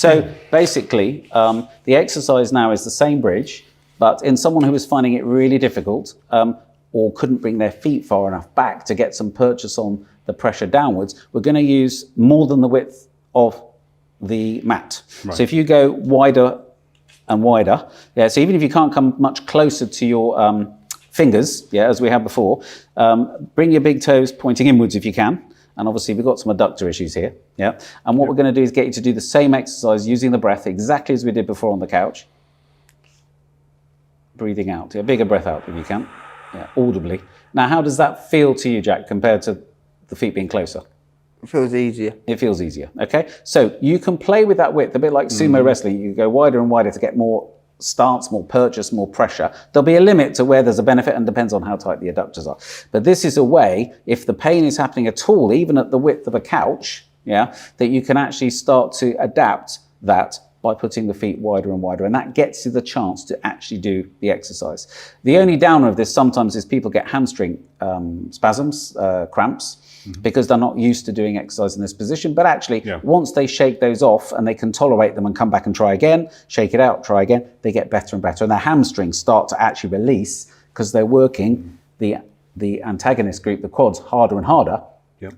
So basically, the exercise now is the same bridge, but in someone who is finding it really difficult or couldn't bring their feet far enough back to get some purchase on the pressure downwards, we're going to use more than the width of the mat. Right. So if you go wider and wider, yeah, so even if you can't come much closer to your fingers, yeah, as we had before, bring your big toes pointing inwards if you can. And obviously we've got some adductor issues here, yeah. And what we're going to do is get you to do the same exercise using the breath exactly as we did before on the couch. Breathing out, yeah, bigger breath out if you can, yeah, audibly. Now, how does that feel to you, Jack, compared to the feet being closer? It feels easier. It feels easier, okay? So you can play with that width, a bit like sumo wrestling. You go wider and wider to get more stance, more purchase, more pressure. There'll be a limit to where there's a benefit and depends on how tight the adductors are. But this is a way, if the pain is happening at all, even at the width of a couch, yeah, that you can actually start to adapt that by putting the feet wider and wider. And that gets you the chance to actually do the exercise. The only downer of this sometimes is people get hamstring spasms, cramps, because they're not used to doing exercise in this position. But actually, once they shake those off and they can tolerate them and come back and try again, shake it out, try again, they get better and better. And their hamstrings start to actually release because they're working the antagonist group, the quads, harder and harder,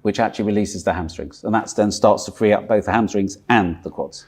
which actually releases the hamstrings. And that then starts to free up both the hamstrings and the quads.